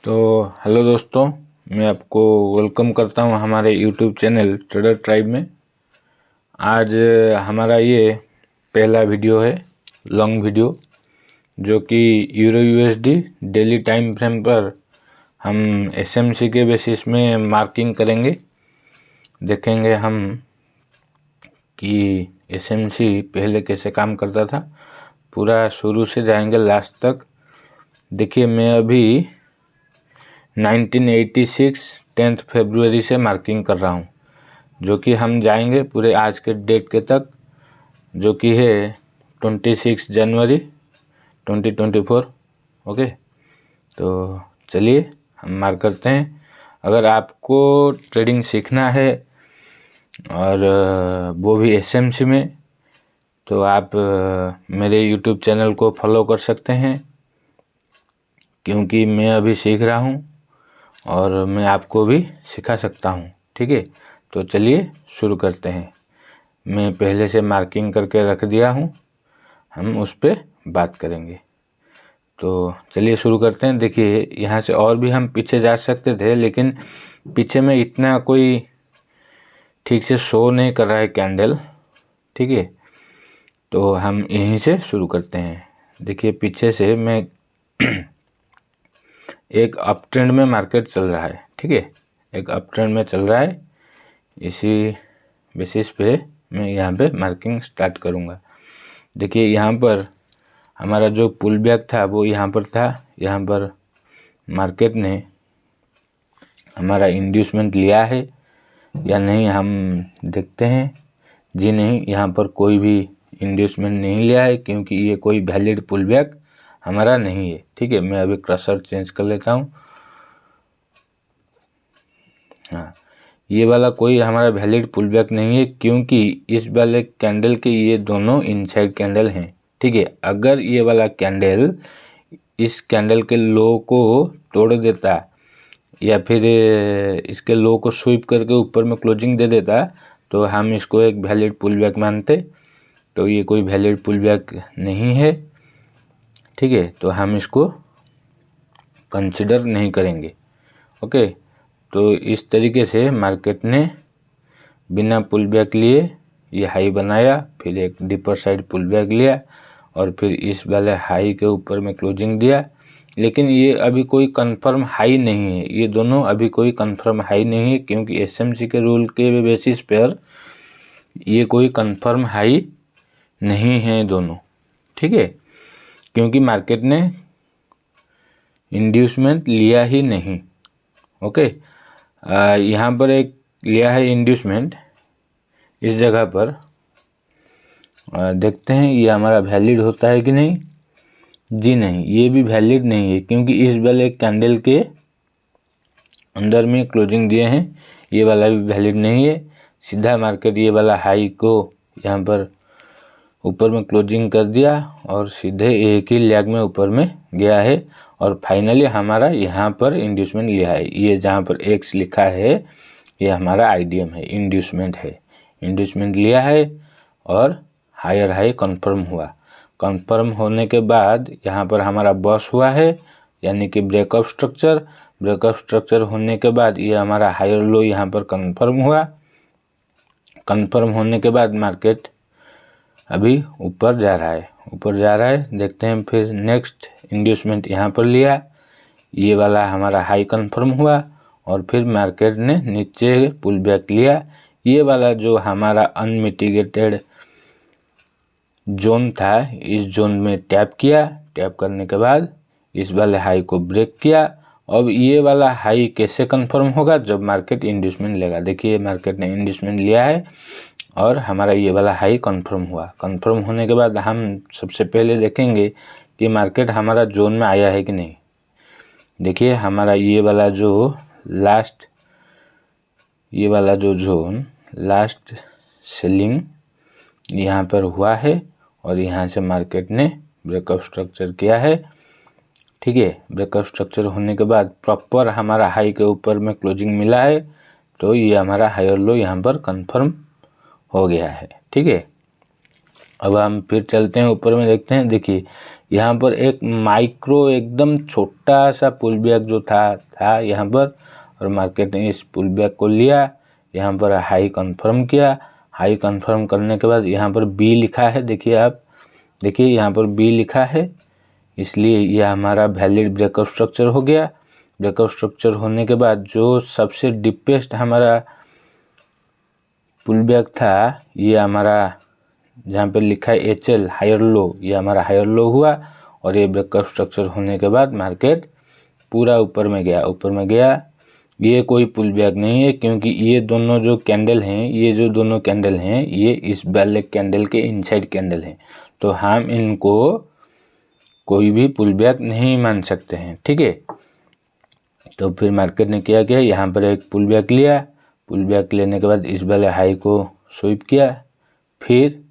तो हेलो दोस्तों, मैं आपको वेलकम करता हूं हमारे यूट्यूब चैनल ट्रेडर ट्राइब में। आज हमारा ये पहला वीडियो है, लॉन्ग वीडियो, जो कि euro USD daily time frame पर हम एसएमसी के बेसिस में मार्किंग करेंगे। देखेंगे हम कि एसएमसी पहले कैसे काम करता था, पूरा शुरू से जाएंगे लास्ट तक। देखिए, मैं अभी 1986 10 फरवरी से मार्किंग कर रहा हूँ, जो कि हम जाएंगे पूरे आज के डेट के तक, जो कि है 26 जनवरी 2024। ओके, तो चलिए हम मार्क करते हैं। अगर आपको ट्रेडिंग सीखना है और वो भी एसएमसी में, तो आप मेरे यूट्यूब चैनल को फॉलो कर सकते हैं, क्योंकि मैं अभी सीख रहा हूँ और मैं आपको भी सिखा सकता हूँ। ठीक है, तो चलिए शुरू करते हैं। मैं पहले से मार्किंग करके रख दिया हूँ, हम उस पर बात करेंगे। तो चलिए शुरू करते हैं। देखिए, यहाँ से और भी हम पीछे जा सकते थे, लेकिन पीछे में इतना कोई ठीक से शो नहीं कर रहा है कैंडल। ठीक है, तो हम यहीं से शुरू करते हैं। देखिए, पीछे से मैं एक अप ट्रेंड में मार्केट चल रहा है। ठीक है, एक अप ट्रेंड में चल रहा है। इसी बेसिस पे मैं यहाँ पे मार्किंग स्टार्ट करूँगा। देखिए, यहाँ पर हमारा जो पुल बैक था वो यहाँ पर था। यहाँ पर मार्केट ने हमारा इंड्यूसमेंट लिया है या नहीं, हम देखते हैं। जी नहीं, यहाँ पर कोई भी इंड्यूसमेंट नहीं लिया है, क्योंकि ये कोई वैलिड पुल बैक हमारा नहीं है। ठीक है, मैं अभी क्रशर चेंज कर लेता हूँ। हाँ, ये वाला कोई हमारा वैलिड पुल बैक नहीं है, क्योंकि इस वाले कैंडल के ये दोनों इनसाइड कैंडल हैं। ठीक है, अगर ये वाला कैंडल इस कैंडल के लो को तोड़ देता या फिर इसके लो को स्वीप करके ऊपर में क्लोजिंग दे देता, तो हम इसको एक वैलिड पुल बैक मानते। तो ये कोई वैलिड पुल बैक नहीं है। ठीक है, तो हम इसको कंसिडर नहीं करेंगे। ओके, तो इस तरीके से मार्केट ने बिना पुल बैक लिए ये हाई बनाया, फिर एक डीपर साइड पुल बैक लिया और फिर इस वाले हाई के ऊपर में क्लोजिंग दिया। लेकिन ये अभी कोई कंफर्म हाई नहीं है, ये दोनों अभी कोई कंफर्म हाई नहीं है, क्योंकि एसएमसी के रूल के बेसिस पर ये कोई कंफर्म हाई नहीं है दोनों। ठीक है, क्योंकि मार्केट ने इंड्यूसमेंट लिया ही नहीं। ओके, यहाँ पर एक लिया है इंड्यूसमेंट इस जगह पर। देखते हैं ये हमारा वैलिड होता है कि नहीं। जी नहीं, ये भी वैलिड नहीं है, क्योंकि इस वाले कैंडल के अंदर में क्लोजिंग दिए हैं, ये वाला भी वैलिड नहीं है। सीधा मार्केट ये वाला हाई को यहाँ पर ऊपर में क्लोजिंग कर दिया और सीधे एक ही लेग में ऊपर में गया है, और फाइनली हमारा यहाँ पर इंड्यूसमेंट लिया है। ये जहाँ पर एक्स लिखा है ये हमारा आईडीएम है, इंड्यूसमेंट है। इंड्यूसमेंट लिया है और हायर हाई कंफर्म हुआ। कंफर्म होने के बाद यहाँ पर हमारा बॉस हुआ है, यानी कि ब्रेकअप स्ट्रक्चर। ब्रेकअप स्ट्रक्चर होने के बाद ये हमारा हायर लो यहाँ पर कंफर्म हुआ। कंफर्म होने के बाद मार्केट अभी ऊपर जा रहा है, ऊपर जा रहा है। देखते हैं फिर नेक्स्ट इंड्यूसमेंट यहाँ पर लिया, ये वाला हमारा हाई कंफर्म हुआ और फिर मार्केट ने नीचे पुल बैक लिया। ये वाला जो हमारा अनमिटिगेटेड जोन था, इस जोन में टैप किया। टैप करने के बाद इस वाले हाई को ब्रेक किया। अब ये वाला हाई कैसे कंफर्म होगा, जब मार्केट इंड्यूसमेंट लेगा। देखिए, मार्केट ने इंड्यूसमेंट लिया है और हमारा ये वाला हाई कंफर्म हुआ। कंफर्म होने के बाद हम सबसे पहले देखेंगे कि मार्केट हमारा जोन में आया है कि नहीं। देखिए, हमारा ये वाला जो लास्ट, ये वाला जो जोन लास्ट सेलिंग यहाँ पर हुआ है और यहाँ से मार्केट ने ब्रेकअप स्ट्रक्चर किया है। ठीक है, ब्रेकअप स्ट्रक्चर होने के बाद प्रॉपर हमारा हाई के ऊपर में क्लोजिंग मिला है, तो ये हमारा हायर लो यहाँ पर कंफर्म हो गया है। ठीक है, अब हम फिर चलते हैं ऊपर में, देखते हैं। देखिए यहाँ पर एक माइक्रो एकदम छोटा सा पुल बैक जो था यहाँ पर, और मार्केट ने इस पुल बैक को लिया, यहाँ पर हाई कंफर्म किया। हाई कंफर्म करने के बाद यहाँ पर बी लिखा है, देखिए आप, देखिए यहाँ पर बी लिखा है, इसलिए यह हमारा वैलिड ब्रेकआउट स्ट्रक्चर हो गया। ब्रेकआउट स्ट्रक्चर होने के बाद जो सबसे डीपेस्ट हमारा पुल बैक था, ये हमारा जहाँ पे लिखा है HL हायर लो, ये हमारा हायर लो हुआ, और ये ब्रेकआउट स्ट्रक्चर होने के बाद मार्केट पूरा ऊपर में गया। ये कोई पुल बैक नहीं है, क्योंकि ये दोनों जो कैंडल हैं, ये जो दोनों कैंडल हैं, ये इस वाले कैंडल के इनसाइड कैंडल हैं, तो हम इनको कोई भी पुल बैक नहीं मान सकते हैं, ठीक है। तो फिर मार्केट ने क्या किया, यहाँ पर एक पुल बैक लिया। पुल बैक लेने के बाद इस वाले हाई को स्वीप किया, फिर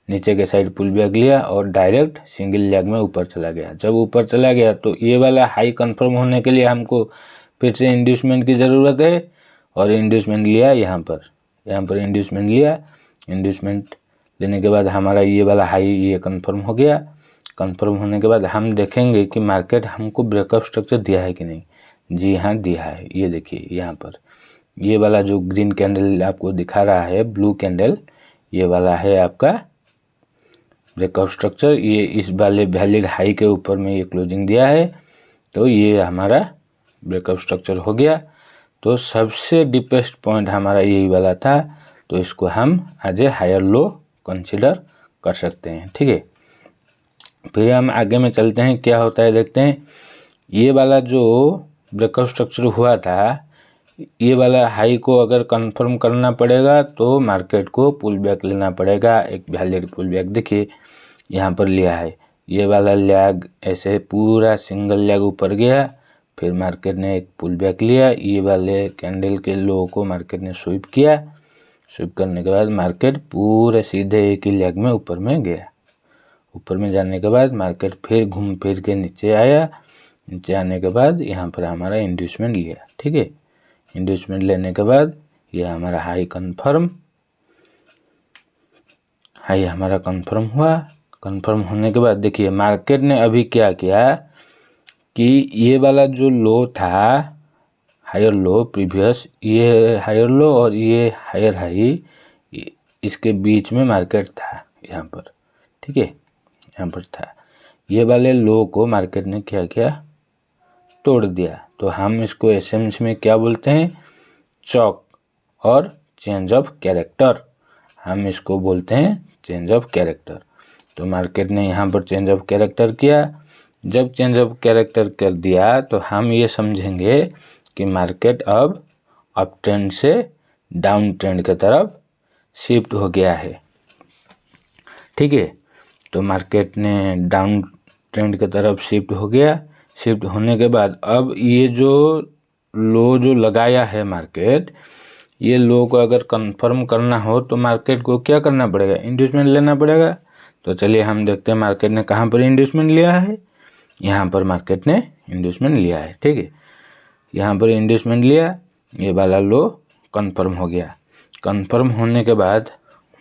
नीचे के साइड पुल बैक लिया और डायरेक्ट सिंगल लेग में ऊपर चला गया। जब ऊपर चला गया तो ये वाला हाई कंफर्म होने के लिए हमको फिर से इंड्यूसमेंट की ज़रूरत है, और इंड्यूसमेंट लिया यहाँ पर इंड्यूसमेंट लिया। इंड्यूसमेंट लेने के बाद हमारा ये वाला हाई ये कंफर्म हो गया। कंफर्म होने के बाद हम देखेंगे कि मार्केट हमको ब्रेकअप स्ट्रक्चर दिया है कि नहीं। जी हाँ, दिया है। ये देखिए यहाँ पर ये वाला जो ग्रीन कैंडल आपको दिखा रहा है, ब्लू कैंडल, ये वाला है आपका ब्रेकआउट स्ट्रक्चर। ये इस वाले वैलिड हाई के ऊपर में ये क्लोजिंग दिया है, तो ये हमारा ब्रेकआउट स्ट्रक्चर हो गया। तो सबसे डीपेस्ट पॉइंट हमारा यही वाला था, तो इसको हम as a higher low consider कर सकते हैं, ठीक है। फिर हम आगे में चलते हैं, क्या होता है देखते हैं। ये वाला जो ब्रेकआउट स्ट्रक्चर हुआ था, ये वाला हाई को अगर कंफर्म करना पड़ेगा तो मार्केट को पुल बैक लेना पड़ेगा, एक वैलिड पुल बैक। देखिए यहाँ पर लिया है, ये वाला लैग ऐसे पूरा सिंगल लैग ऊपर गया, फिर मार्केट ने एक पुल बैक लिया। ये वाले कैंडल के लो को मार्केट ने स्वीप किया। स्वीप करने के बाद मार्केट पूरे सीधे एक ही लैग में ऊपर में गया। ऊपर में जाने के बाद मार्केट फिर घूम फिर के नीचे आया। नीचे आने के बाद यहाँ पर हमारा इंड्यूसमेंट लिया, ठीक है। इंड्यूसमेंट लेने के बाद ये हमारा हाई कंफर्म, हाई हमारा कंफर्म हुआ। कंफर्म होने के बाद देखिए मार्केट ने अभी क्या किया कि ये वाला जो लो था, हायर लो प्रीवियस, ये हायर लो और ये हायर हाई, इसके बीच में मार्केट था यहाँ पर, ठीक है। यहाँ पर था, ये वाले लो को मार्केट ने क्या किया, तोड़ दिया। तो हम इसको एसएमसी में क्या बोलते हैं, चौक और चेंज ऑफ कैरेक्टर। हम इसको बोलते हैं चेंज ऑफ कैरेक्टर। तो मार्केट ने यहाँ पर चेंज ऑफ कैरेक्टर किया। जब चेंज ऑफ कैरेक्टर कर दिया तो हम ये समझेंगे कि मार्केट अब अप ट्रेंड से डाउन ट्रेंड की तरफ शिफ्ट हो गया है, ठीक है। तो मार्केट ने डाउन ट्रेंड की तरफ शिफ्ट हो गया। शिफ्ट होने के बाद अब ये जो लो जो लगाया है मार्केट, ये लो को अगर कंफर्म करना हो तो मार्केट को क्या करना पड़ेगा, इंड्यूसमेंट लेना पड़ेगा। तो चलिए हम देखते हैं मार्केट ने कहाँ पर इंड्यूसमेंट लिया है। यहाँ पर मार्केट ने इंड्यूसमेंट लिया है, ठीक है। यहाँ पर इंड्यूसमेंट लिया, ये वाला लो कंफर्म हो गया। कंफर्म होने के बाद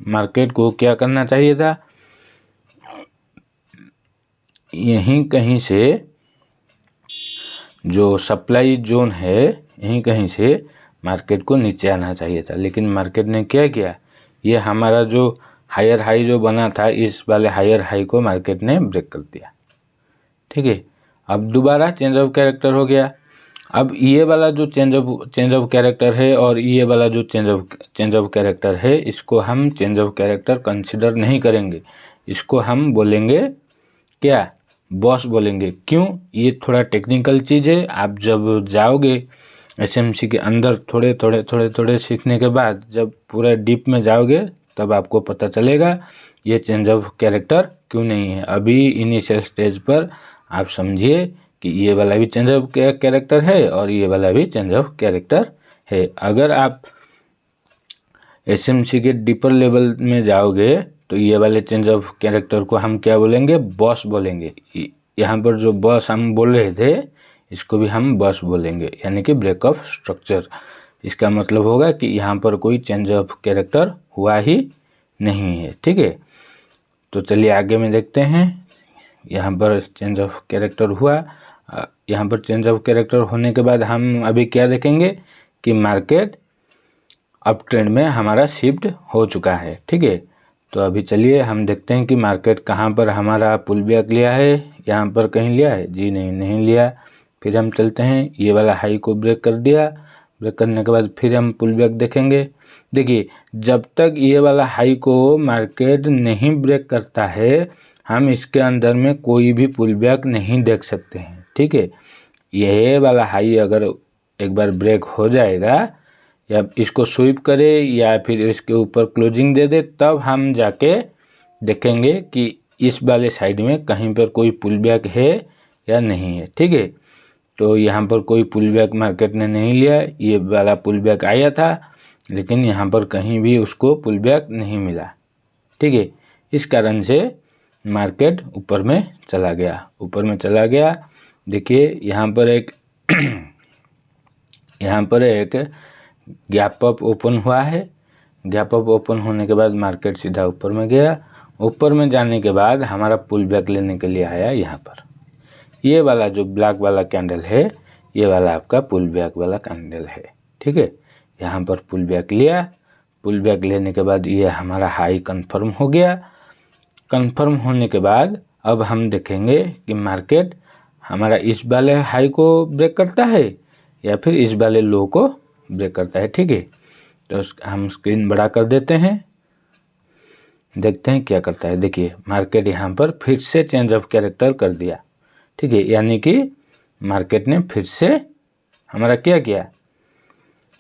मार्केट को क्या करना चाहिए था, यहीं कहीं से जो सप्लाई जोन है, यहीं कहीं से मार्केट को नीचे आना चाहिए था। लेकिन मार्केट ने क्या किया, ये हमारा जो हायर हाई जो बना था, इस वाले हायर हाई को मार्केट ने ब्रेक कर दिया, ठीक है। अब दोबारा चेंज ऑफ कैरेक्टर हो गया। अब ये वाला जो चेंज ऑफ कैरेक्टर है और ये वाला जो चेंज ऑफ कैरेक्टर है, इसको हम चेंज ऑफ कैरेक्टर कंसिडर नहीं करेंगे। इसको हम बोलेंगे क्या, बॉस बोलेंगे। क्यों, ये थोड़ा टेक्निकल चीज़ है। आप जब जाओगे एसएमसी के अंदर थोड़े सीखने के बाद जब पूरा डीप में जाओगे तब आपको पता चलेगा ये चेंज ऑफ कैरेक्टर क्यों नहीं है। अभी इनिशियल स्टेज पर आप समझिए कि ये वाला भी चेंज ऑफ कैरेक्टर है और ये वाला भी चेंज ऑफ कैरेक्टर है। अगर आप एसएमसी के डीपर लेवल में जाओगे तो ये वाले चेंज ऑफ कैरेक्टर को हम क्या बोलेंगे, बॉस बोलेंगे। यहाँ पर जो बॉस हम बोल रहे थे, इसको भी हम बॉस बोलेंगे, यानी कि ब्रेक ऑफ स्ट्रक्चर। इसका मतलब होगा कि यहाँ पर कोई चेंज ऑफ कैरेक्टर हुआ ही नहीं है, ठीक है। तो चलिए आगे में देखते हैं। यहाँ पर चेंज ऑफ कैरेक्टर हुआ। यहाँ पर चेंज ऑफ कैरेक्टर होने के बाद हम अभी क्या देखेंगे कि मार्केट अप ट्रेंड में हमारा शिफ्ट हो चुका है। ठीक है, तो अभी चलिए हम देखते हैं कि मार्केट कहाँ पर हमारा पुल बैक लिया है। यहाँ पर कहीं लिया है? जी नहीं लिया। फिर हम चलते हैं, ये वाला हाई को ब्रेक कर दिया। ब्रेक करने के बाद फिर हम पुल बैक देखेंगे। देखिए, जब तक ये वाला हाई को मार्केट नहीं ब्रेक करता है, हम इसके अंदर में कोई भी पुल बैक नहीं देख सकते हैं। ठीक है, ये वाला हाई अगर एक बार ब्रेक हो जाएगा या इसको स्वीप करे या फिर इसके ऊपर क्लोजिंग दे दे, तब हम जाके देखेंगे कि इस वाले साइड में कहीं पर कोई पुल बैक है या नहीं है। ठीक है, तो यहाँ पर कोई पुल बैक मार्केट ने नहीं लिया। ये वाला पुल बैक आया था लेकिन यहाँ पर कहीं भी उसको पुल बैक नहीं मिला। ठीक है, इस कारण से मार्केट ऊपर में चला गया। देखिए यहाँ पर एक गैप अप ओपन हुआ है। गैप अप ओपन होने के बाद मार्केट सीधा ऊपर में गया। ऊपर में जाने के बाद हमारा पुल बैक लेने के लिए आया यहाँ पर। ये वाला जो ब्लैक वाला कैंडल है, ये वाला आपका पुल बैक वाला कैंडल है। ठीक है, यहाँ पर पुल बैक लिया। पुल बैक लेने के बाद ये हमारा हाई कंफर्म हो गया। कंफर्म होने के बाद अब हम देखेंगे कि मार्केट हमारा इस वाले हाई को ब्रेक करता है या फिर इस वाले लो को ब्रेक करता है। ठीक है, तो हम स्क्रीन बड़ा कर देते हैं, देखते हैं क्या करता है। देखिए, मार्केट यहाँ पर फिर से चेंज ऑफ कैरेक्टर कर दिया। ठीक है, यानी कि मार्केट ने फिर से हमारा क्या किया,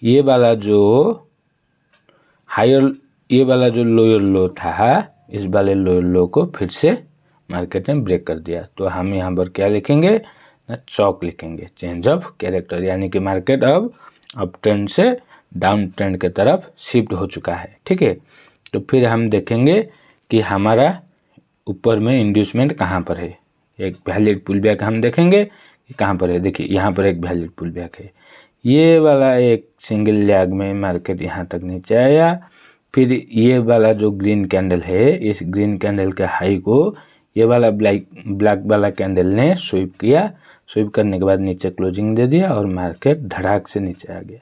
ये वाला जो हायर, ये वाला जो लोअर लो था, इस वाले लोअर लो को फिर से मार्केट ने ब्रेक कर दिया। तो हम यहाँ पर क्या लिखेंगे ना, चौक लिखेंगे, चेंज ऑफ कैरेक्टर, यानी कि मार्केट अब अप ट्रेंड से डाउन ट्रेंड के तरफ शिफ्ट हो चुका है। ठीक है, तो फिर हम देखेंगे कि हमारा ऊपर में इंड्यूसमेंट कहाँ पर है। एक वैलिड पुल बैक हम देखेंगे कि कहाँ पर है। देखिए, यहाँ पर एक वैलिड पुल बैक है। ये वाला एक सिंगल लैग में मार्केट यहाँ तक नीचे आया। फिर ये वाला जो ग्रीन कैंडल है, इस ग्रीन कैंडल के हाई को ये वाला ब्लैक वाला कैंडल ने स्वीप किया। स्वीप करने के बाद नीचे क्लोजिंग दे दिया और मार्केट धड़ाक से नीचे आ गया।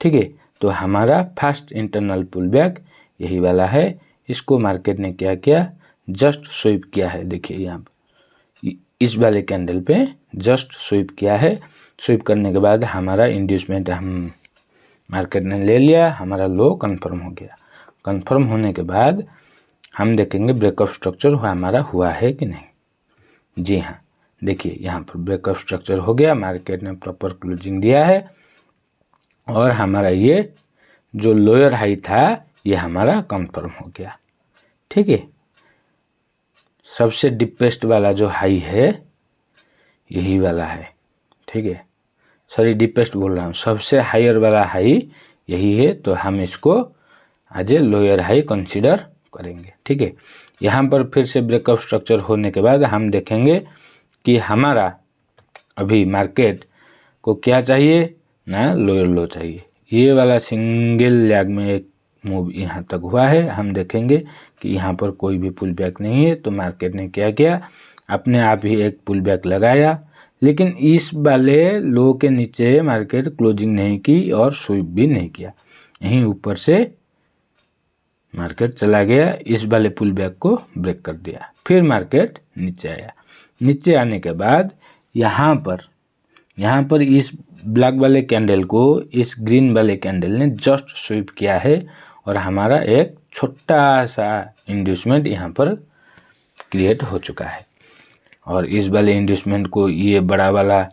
ठीक है, तो हमारा फर्स्ट इंटरनल पुल बैक यही वाला है। इसको मार्केट ने क्या किया, जस्ट स्वीप किया है। देखिए यहाँ पर इस वाले कैंडल पे जस्ट स्वीप किया है। स्वीप करने के बाद हमारा इंड्यूसमेंट हम मार्केट ने ले लिया, हमारा लो कंफर्म हो गया। कंफर्म होने के बाद हम देखेंगे ब्रेकअप स्ट्रक्चर हमारा हुआ है कि नहीं। जी हाँ, देखिए यहाँ पर ब्रेकअप स्ट्रक्चर हो गया, मार्केट ने प्रॉपर क्लोजिंग दिया है और हमारा ये जो लोअर हाई था ये हमारा कंफर्म हो गया। ठीक है, सबसे डीपेस्ट वाला जो हाई है यही वाला है। ठीक है, सॉरी डीपेस्ट बोल रहा हूँ, सबसे हायर वाला हाई यही है, तो हम इसको as a lower high consider करेंगे। ठीक है, यहाँ पर फिर से ब्रेकअप स्ट्रक्चर होने के बाद हम देखेंगे कि हमारा अभी मार्केट को क्या चाहिए ना, लोअर लो चाहिए। ये वाला सिंगल लैग में एक मूव यहाँ तक हुआ है। हम देखेंगे कि यहाँ पर कोई भी पुल बैक नहीं है, तो मार्केट ने क्या किया, अपने आप ही एक पुल बैक लगाया, लेकिन इस वाले लो के नीचे मार्केट क्लोजिंग नहीं की और स्वीप भी नहीं किया। यहीं ऊपर से मार्केट चला गया, इस वाले पुल बैक को ब्रेक कर दिया। फिर मार्केट नीचे आया। नीचे आने के बाद यहाँ पर इस ब्लैक वाले कैंडल को इस ग्रीन वाले कैंडल ने जस्ट स्वीप किया है और हमारा एक छोटा सा इंड्यूसमेंट यहाँ पर क्रिएट हो चुका है। और इस वाले इंड्यूसमेंट को ये बड़ा वाला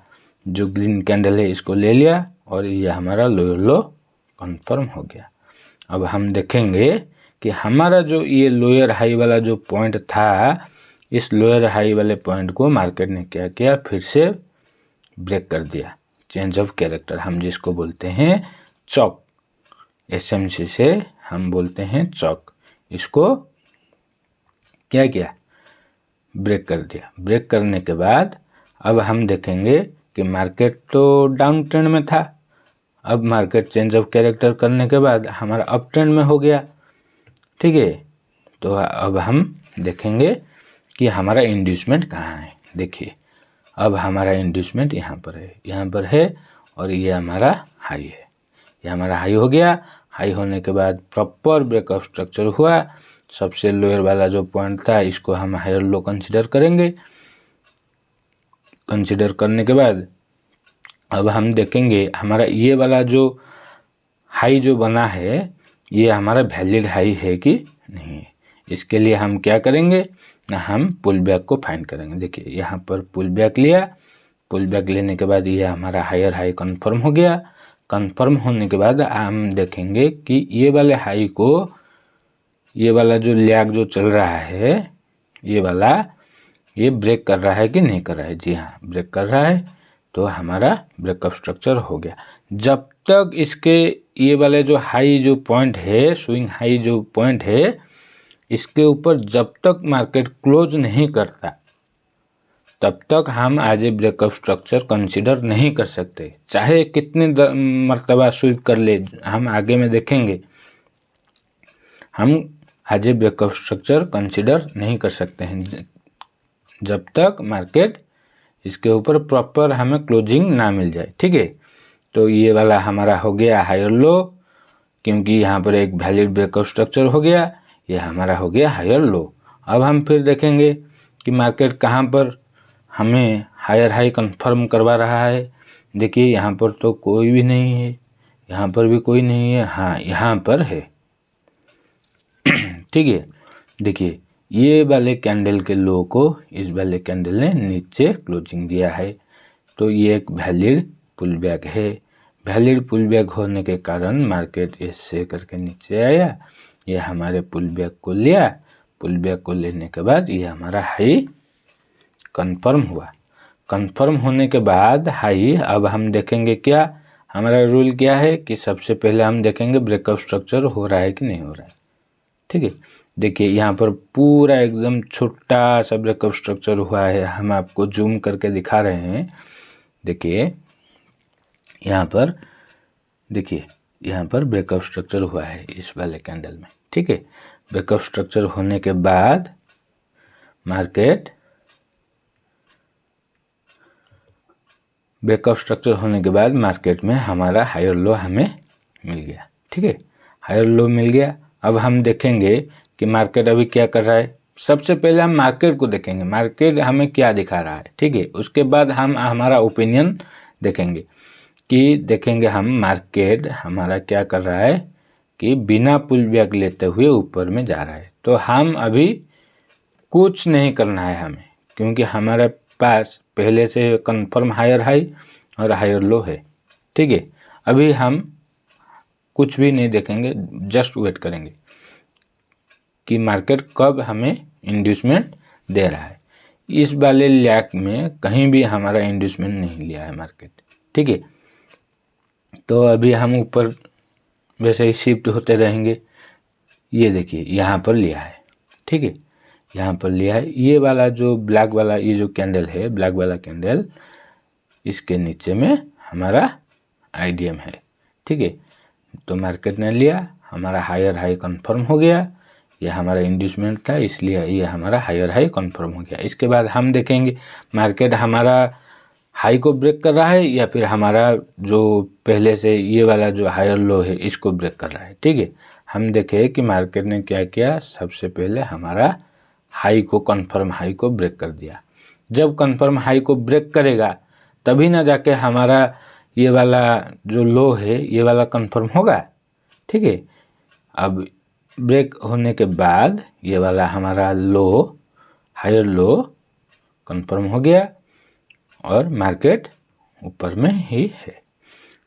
जो ग्रीन कैंडल है इसको ले लिया और ये हमारा लोअर लो कंफर्म हो गया। अब हम देखेंगे कि हमारा जो ये लोअर हाई वाला जो पॉइंट था, इस लोअर हाई वाले पॉइंट को मार्केट ने क्या किया, फिर से ब्रेक कर दिया। चेंज ऑफ कैरेक्टर हम जिसको बोलते हैं चौक, एसएमसी से हम बोलते हैं चौक, इसको क्या किया, ब्रेक कर दिया। ब्रेक करने के बाद अब हम देखेंगे कि मार्केट तो डाउन ट्रेंड में था, अब मार्केट चेंज ऑफ कैरेक्टर करने के बाद हमारा अप ट्रेंड में हो गया। ठीक है, तो अब हम देखेंगे कि हमारा इंड्यूसमेंट कहाँ है। देखिए अब हमारा इंड्यूसमेंट यहाँ पर है और ये हमारा हाई है। ये हमारा हाई हो गया। हाई होने के बाद प्रॉपर ब्रेकआउट स्ट्रक्चर हुआ। सबसे लोअर वाला जो पॉइंट था इसको हम हायर लो कंसिडर करेंगे। कंसिडर करने के बाद अब हम देखेंगे हमारा ये वाला जो हाई जो बना है ये हमारा वैलिड हाई है कि नहीं है। इसके लिए हम क्या करेंगे ना, हम पुल बैक को फाइंड करेंगे। देखिए यहाँ पर पुल बैक लिया। पुल बैक लेने के बाद ये हमारा हायर हाई कंफर्म हो गया। कंफर्म होने के बाद हम देखेंगे कि ये वाले हाई को, ये वाला जो लैग जो चल रहा है ये वाला, ये ब्रेक कर रहा है कि नहीं कर रहा है। जी हाँ, ब्रेक कर रहा है। तो हमारा ब्रेकअप स्ट्रक्चर हो गया। जब तक इसके ये वाले जो हाई जो पॉइंट है, स्विंग हाई जो पॉइंट है, इसके ऊपर जब तक मार्केट क्लोज नहीं करता तब तक हम आज ब्रेकअप स्ट्रक्चर कंसीडर नहीं कर सकते। चाहे कितने मर्तबा स्वीप कर ले, हम आगे में देखेंगे, हम आज ब्रेकअप स्ट्रक्चर कंसीडर नहीं कर सकते हैं जब तक मार्केट इसके ऊपर प्रॉपर हमें क्लोजिंग ना मिल जाए। ठीक है, तो ये वाला हमारा हो गया हायर लो, क्योंकि यहाँ पर एक वैलिड ब्रेकआउट स्ट्रक्चर हो गया। ये हमारा हो गया हायर लो। अब हम फिर देखेंगे कि मार्केट कहाँ पर हमें हायर हाई कंफर्म करवा रहा है। देखिए यहाँ पर तो कोई भी नहीं है, यहाँ पर भी कोई नहीं है, हाँ यहाँ पर है। ठीक है, देखिए ये वाले कैंडल के लो को इस वाले कैंडल ने नीचे क्लोजिंग दिया है, तो ये एक वैलिड पुल बैक है। वैलिड पुल बैक होने के कारण मार्केट ऐसे करके नीचे आया। ये हमारे पुल बैक को लिया। पुल बैक को लेने के बाद ये हमारा हाई कंफर्म हुआ। कंफर्म होने के बाद हाई, अब हम देखेंगे क्या, हमारा रूल क्या है कि सबसे पहले हम देखेंगे ब्रेकआउट स्ट्रक्चर हो रहा है कि नहीं हो रहा है। ठीक है, देखिए यहाँ पर पूरा एकदम छोटा सा ब्रेकअप स्ट्रक्चर हुआ है। हम आपको जूम करके दिखा रहे हैं। देखिए यहाँ पर, देखिए यहाँ पर ब्रेकअप स्ट्रक्चर हुआ है इस वाले कैंडल में। ठीक है, ब्रेकअप स्ट्रक्चर होने के बाद मार्केट, ब्रेकअप स्ट्रक्चर होने के बाद मार्केट में हमारा हायर लो हमें मिल गया। ठीक है, हायर लो मिल गया। अब हम देखेंगे कि मार्केट अभी क्या कर रहा है। सबसे पहले हम मार्केट को देखेंगे, मार्केट हमें क्या दिखा रहा है। ठीक है, उसके बाद हम हमारा ओपिनियन देखेंगे कि देखेंगे हम मार्केट हमारा क्या कर रहा है कि बिना पुल बैक लेते हुए ऊपर में जा रहा है। तो हम अभी कुछ नहीं करना है हमें, क्योंकि हमारे पास पहले से कंफर्म हायर हाई और हायर लो है। ठीक है, अभी हम कुछ भी नहीं देखेंगे, जस्ट वेट करेंगे कि मार्केट कब हमें इंड्यूसमेंट दे रहा है। इस वाले लैग में कहीं भी हमारा इंड्यूसमेंट नहीं लिया है मार्केट। ठीक है, तो अभी हम ऊपर वैसे ही शिफ्ट होते रहेंगे। ये देखिए यहाँ पर लिया है। ठीक है, यहाँ पर लिया है। ये वाला जो ब्लैक वाला, ये जो कैंडल है, ब्लैक वाला कैंडल, इसके नीचे में हमारा आईडीएम है। ठीक है, तो मार्केट ने लिया, हमारा हायर हाई कंफर्म हो गया। ये हमारा इंड्यूसमेंट था, इसलिए ये हमारा हायर हाई कंफर्म हो गया। इसके बाद हम देखेंगे मार्केट हमारा हाई को ब्रेक कर रहा है या फिर हमारा जो पहले से ये वाला जो हायर लो है इसको ब्रेक कर रहा है। ठीक है, हम देखें कि मार्केट ने क्या किया। सबसे पहले हमारा हाई को, कंफर्म हाई को ब्रेक कर दिया। जब कंफर्म हाई को ब्रेक करेगा तभी ना जाके हमारा ये वाला जो लो है ये वाला कंफर्म होगा। ठीक है, अब ब्रेक होने के बाद ये वाला हमारा लो, हायर लो कंफर्म हो गया और मार्केट ऊपर में ही है।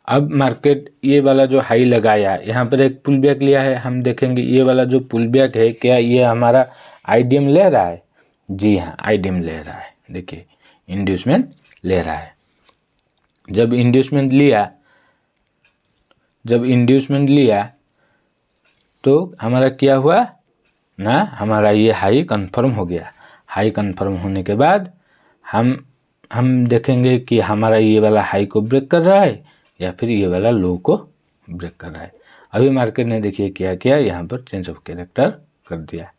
अब मार्केट ये वाला जो हाई लगाया, यहाँ पर एक पुल बैक लिया है। हम देखेंगे ये वाला जो पुल बैक है, क्या ये हमारा आईडीएम ले रहा है। जी हाँ, आईडीएम ले रहा है। देखिए इंड्यूसमेंट ले रहा है। जब इंड्यूसमेंट लिया तो हमारा क्या हुआ ना, हमारा ये हाई कंफर्म हो गया। हाई कंफर्म होने के बाद हम देखेंगे कि हमारा ये वाला हाई को ब्रेक कर रहा है या फिर ये वाला लो को ब्रेक कर रहा है। अभी मार्केट ने देखिए क्या किया, यहाँ पर चेंज ऑफ कैरेक्टर कर दिया।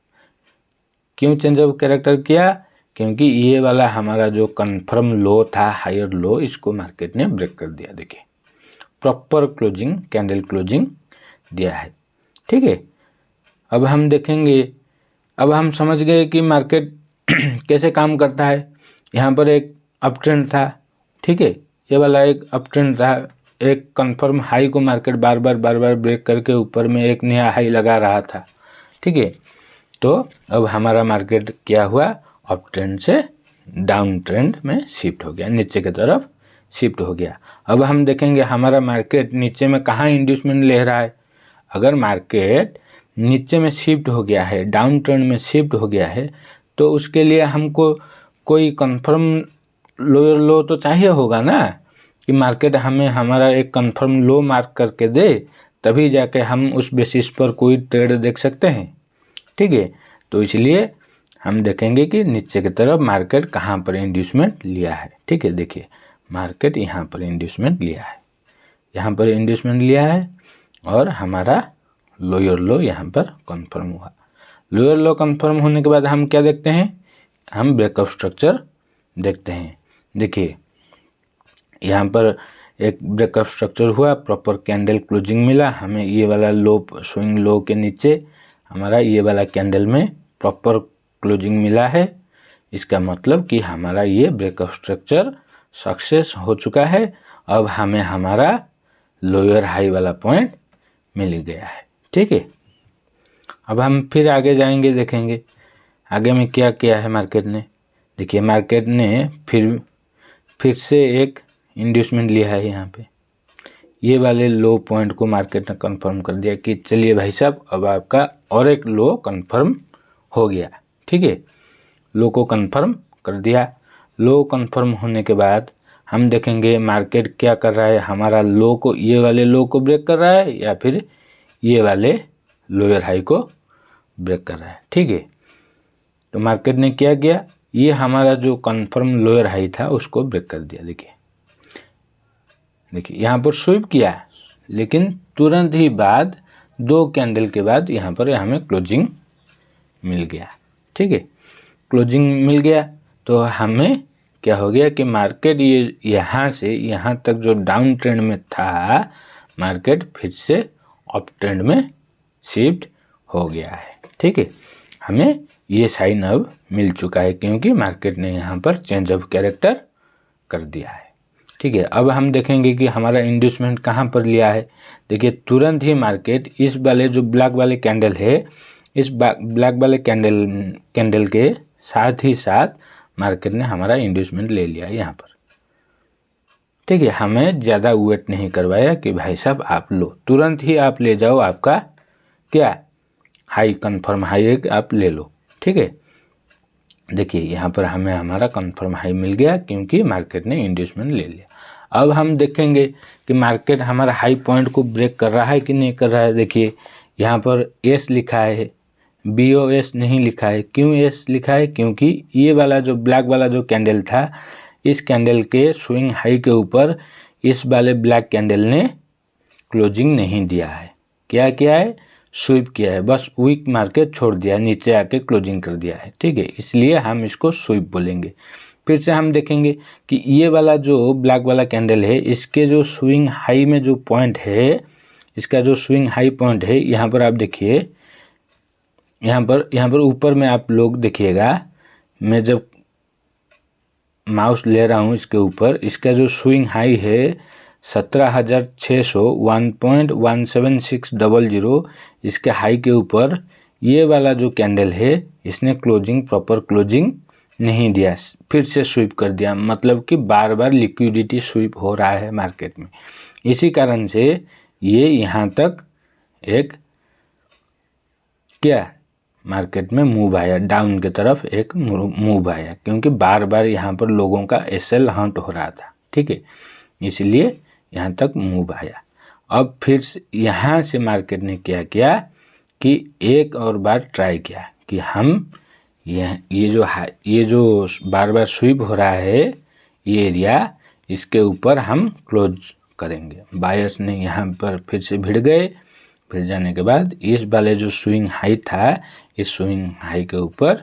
क्यों चेंज ऑफ कैरेक्टर किया? क्योंकि ये वाला हमारा जो कन्फर्म लो था, हायर लो, इसको मार्केट ने ब्रेक कर दिया। देखिए प्रॉपर क्लोजिंग, कैंडल क्लोजिंग दिया है। ठीक है, अब हम देखेंगे, अब हम समझ गए कि मार्केट कैसे काम करता है। यहाँ पर एक अप ट्रेंड था, ठीक है, ये वाला एक अप ट्रेंड था, एक कंफर्म हाई को मार्केट बार बार ब्रेक करके ऊपर में एक नया हाई लगा रहा था। ठीक है, तो अब हमारा मार्केट क्या हुआ, अप ट्रेंड से डाउन ट्रेंड में शिफ्ट हो गया, नीचे की तरफ शिफ्ट हो गया। अब हम देखेंगे हमारा मार्केट नीचे में कहाँ इंड्यूसमेंट ले रहा है। अगर मार्केट नीचे में शिफ्ट हो गया है, डाउन ट्रेंड में शिफ्ट हो गया है, तो उसके लिए हमको कोई कंफर्म लोअर लो तो चाहिए होगा ना, कि मार्केट हमें हमारा एक कंफर्म लो मार्क करके दे, तभी जाके हम उस बेसिस पर कोई ट्रेड देख सकते हैं। ठीक है, तो इसलिए हम देखेंगे कि नीचे की तरफ मार्केट कहाँ पर इंड्यूसमेंट लिया है। ठीक है, देखिए मार्केट यहाँ पर इंड्यूसमेंट लिया है, यहाँ पर इंड्यूसमेंट लिया है, और हमारा लोअर लो यहाँ पर कंफर्म हुआ। लोअर लो कंफर्म होने के बाद हम क्या देखते हैं, हम ब्रेकअप स्ट्रक्चर देखते हैं। देखिए यहाँ पर एक ब्रेकअप स्ट्रक्चर हुआ, प्रॉपर कैंडल क्लोजिंग मिला हमें, ये वाला लो स्विंग लो के नीचे हमारा ये वाला कैंडल में प्रॉपर क्लोजिंग मिला है। इसका मतलब कि हमारा ये ब्रेकअप स्ट्रक्चर सक्सेस हो चुका है। अब हमें हमारा लोअर हाई वाला पॉइंट मिल गया है। ठीक है, अब हम फिर आगे जाएंगे, देखेंगे आगे में क्या किया है मार्केट ने। देखिए मार्केट ने फिर से एक इंड्यूसमेंट लिया है, यहाँ पे ये वाले लो पॉइंट को मार्केट ने कंफर्म कर दिया कि चलिए भाई साहब अब आपका और एक लो कंफर्म हो गया। ठीक है, लो को कंफर्म कर दिया। लो कंफर्म होने के बाद हम देखेंगे मार्केट क्या कर रहा है, हमारा लो को, ये वाले लो को ब्रेक कर रहा है या फिर ये वाले लोअर हाई को ब्रेक कर रहा है। ठीक है, तो मार्केट ने क्या किया, ये हमारा जो कंफर्म लोअर हाई था उसको ब्रेक कर दिया। देखिए यहाँ पर स्वीप किया, लेकिन तुरंत ही बाद 2 कैंडल के बाद यहाँ पर हमें क्लोजिंग मिल गया। ठीक है, क्लोजिंग मिल गया तो हमें क्या हो गया कि मार्केट ये यहाँ से यहाँ तक जो डाउन ट्रेंड में था, मार्केट फिर से अप ट्रेंड में शिफ्ट हो गया है। ठीक है, हमें ये साइन अब मिल चुका है क्योंकि मार्केट ने यहाँ पर चेंज ऑफ कैरेक्टर कर दिया है। ठीक है, अब हम देखेंगे कि हमारा इंड्यूसमेंट कहाँ पर लिया है। देखिए तुरंत ही मार्केट इस वाले जो ब्लैक वाले कैंडल है, इस ब्लैक वाले कैंडल के साथ ही साथ मार्केट ने हमारा इंड्यूसमेंट ले लिया यहाँ पर। ठीक है, हमें ज़्यादा वेट नहीं करवाया कि भाई साहब आप लो, तुरंत ही आप ले जाओ, आपका क्या हाई कंफर्म हाई एक आप ले लो। ठीक है, देखिए यहाँ पर हमें हमारा कंफर्म हाई मिल गया क्योंकि मार्केट ने इंड्यूसमेंट ले लिया। अब हम देखेंगे कि मार्केट हमारा हाई पॉइंट को ब्रेक कर रहा है कि नहीं कर रहा है। देखिए यहाँ पर एस लिखा है, BOS नहीं लिखा है। क्यों एस लिखा है? क्योंकि ये वाला जो ब्लैक वाला जो कैंडल था, इस कैंडल के स्विंग हाई के ऊपर इस वाले ब्लैक कैंडल ने क्लोजिंग नहीं दिया है। क्या किया है? स्वीप किया है, बस वीक मार के छोड़ दिया, नीचे आके क्लोजिंग कर दिया है। ठीक है, इसलिए हम इसको स्वीप बोलेंगे। फिर से हम देखेंगे कि ये वाला जो ब्लैक वाला कैंडल है, इसके जो स्विंग हाई में जो पॉइंट है, इसका जो स्विंग हाई पॉइंट है, यहाँ पर आप देखिए, यहाँ पर ऊपर में आप लोग देखिएगा, मैं जब माउस ले रहा हूँ इसके ऊपर, इसका जो स्विंग हाई है 17,600 1.17600, इसके हाई के ऊपर ये वाला जो कैंडल है, इसने क्लोजिंग प्रॉपर क्लोजिंग नहीं दिया, फिर से स्वीप कर दिया। मतलब कि बार बार लिक्विडिटी स्वीप हो रहा है मार्केट में। इसी कारण से ये यहाँ तक एक क्या मार्केट में मूव आया, डाउन की तरफ एक मूव आया, क्योंकि बार बार यहाँ पर लोगों का SL हंट हो रहा था। ठीक है, इसलिए यहाँ तक मूव आया। अब फिर यहाँ से मार्केट ने क्या किया कि एक और बार ट्राई किया कि हम ये जो बार बार स्वीप हो रहा है ये एरिया, इसके ऊपर हम क्लोज करेंगे। बायर्स ने यहाँ पर फिर से भिड़ गए। फिर जाने के बाद इस वाले जो स्विंग हाई था, इस स्विंग हाई के ऊपर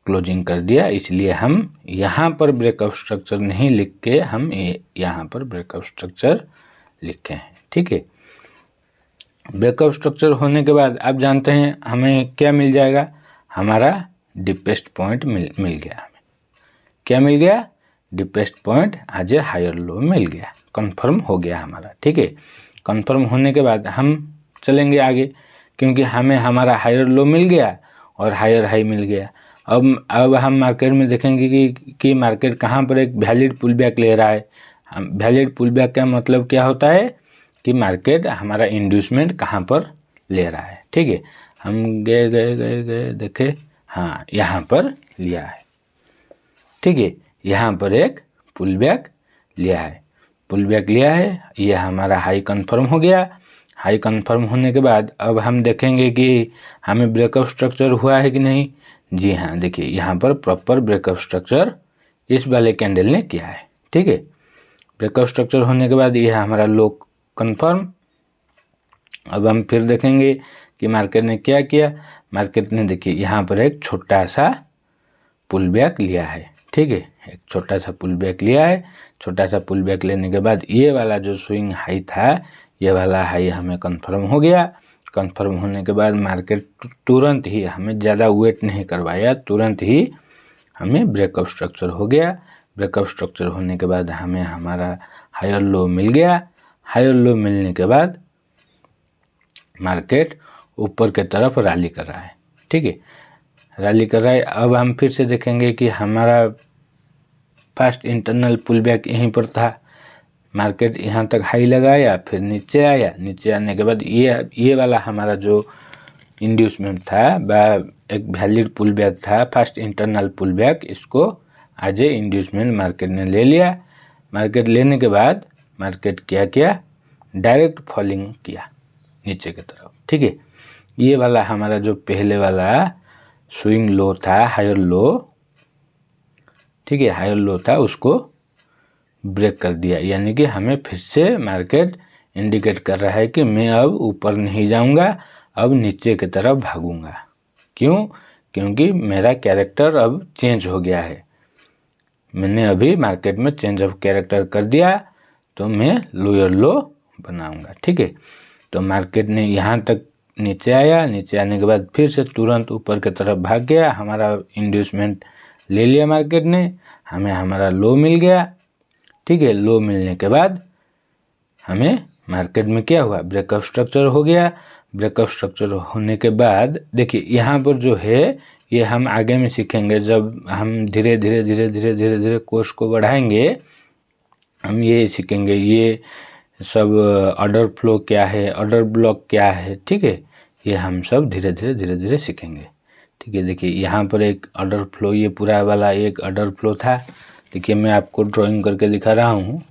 क्लोजिंग कर दिया, इसलिए हम यहाँ पर ब्रेकआउट स्ट्रक्चर नहीं लिख के हम यहाँ पर ब्रेकआउट स्ट्रक्चर लिखे हैं। ठीक है, ब्रेकआउट स्ट्रक्चर होने के बाद आप जानते हैं हमें क्या मिल जाएगा, हमारा डीपेस्ट पॉइंट मिल गया। हमें क्या मिल गया, डीपेस्ट पॉइंट आज हायर लो मिल गया, कंफर्म हो गया हमारा। ठीक है, कंफर्म होने के बाद हम चलेंगे आगे, क्योंकि हमें हमारा हायर लो मिल गया और हायर हाई मिल गया। अब हम मार्केट में देखेंगे कि मार्केट कहाँ पर एक वैलिड पुल बैक ले रहा है। वैलिड पुल बैक का मतलब क्या होता है कि मार्केट हमारा इंड्यूसमेंट कहाँ पर ले रहा है। ठीक है, हम गए देखे, हाँ यहाँ पर लिया है। ठीक है, यहाँ पर एक पुल बैक लिया है, पुल बैक लिया है, ये हमारा हाई कंफर्म हो गया। हाई कंफर्म होने के बाद अब हम देखेंगे कि हमें ब्रेकआउट स्ट्रक्चर हुआ है कि नहीं। जी हाँ, देखिए यहाँ पर प्रॉपर ब्रेकआउट स्ट्रक्चर इस वाले कैंडल ने किया है। ठीक है, ब्रेकआउट स्ट्रक्चर होने के बाद ये हमारा लो कंफर्म। अब हम फिर देखेंगे कि मार्केट ने क्या किया। मार्केट ने देखिए यहाँ पर एक छोटा सा पुल बैक लिया है। ठीक है, एक छोटा सा पुल बैक लिया है। छोटा सा पुल बैक लेने के बाद ये वाला जो स्विंग हाई था, ये वाला हाई हमें कंफर्म हो गया। कंफर्म होने के बाद मार्केट तुरंत ही, हमें ज़्यादा वेट नहीं करवाया, तुरंत ही हमें ब्रेकआउट स्ट्रक्चर हो गया। ब्रेकआउट स्ट्रक्चर होने के बाद हमें हमारा हायर लो मिल गया। हायर लो मिलने के बाद मार्केट ऊपर के तरफ रैली कर रहा है। ठीक है, रैली कर रहा है। अब हम फिर से देखेंगे कि हमारा फर्स्ट इंटरनल पुल बैक यहीं पर था। मार्केट यहाँ तक हाई लगाया, फिर नीचे आया। नीचे आने के बाद ये वाला हमारा जो इंड्यूसमेंट था एक वैलिड पुल बैक था, फर्स्ट इंटरनल पुल बैक, इसको आज इंड्यूसमेंट मार्केट ने ले लिया। मार्केट लेने के बाद मार्केट क्या किया, डायरेक्ट फॉलिंग किया नीचे की तरफ। ठीक है, ये वाला हमारा जो पहले वाला स्विंग लो था, हायर लो, ठीक है, हायर लो था, उसको ब्रेक कर दिया। यानी कि हमें फिर से मार्केट इंडिकेट कर रहा है कि मैं अब ऊपर नहीं जाऊंगा, अब नीचे की तरफ भागूंगा। क्यों? क्योंकि मेरा कैरेक्टर अब चेंज हो गया है। मैंने अभी मार्केट में चेंज ऑफ कैरेक्टर कर दिया, तो मैं लोअर लो बनाऊंगा। ठीक है, तो मार्केट ने यहाँ तक नीचे आया। नीचे आने के बाद फिर से तुरंत ऊपर की तरफ भाग गया। हमारा इंड्यूसमेंट ले लिया मार्केट ने, हमें हमारा लो मिल गया। ठीक है, लो मिलने के बाद हमें मार्केट में क्या हुआ, ब्रेकआउट स्ट्रक्चर हो गया। ब्रेकआउट स्ट्रक्चर होने के बाद देखिए यहाँ पर जो है ये हम आगे में सीखेंगे, जब हम धीरे धीरे कोर्स को बढ़ाएंगे, हम ये सीखेंगे ये सब ऑर्डर फ्लो क्या है, ऑर्डर ब्लॉक क्या है। ठीक है, ये हम सब धीरे धीरे सीखेंगे। ठीक है, देखिए यहाँ पर एक ऑर्डर फ्लो, ये पूरा वाला एक ऑर्डर फ्लो था। देखिए मैं आपको ड्राइंग करके दिखा रहा हूँ,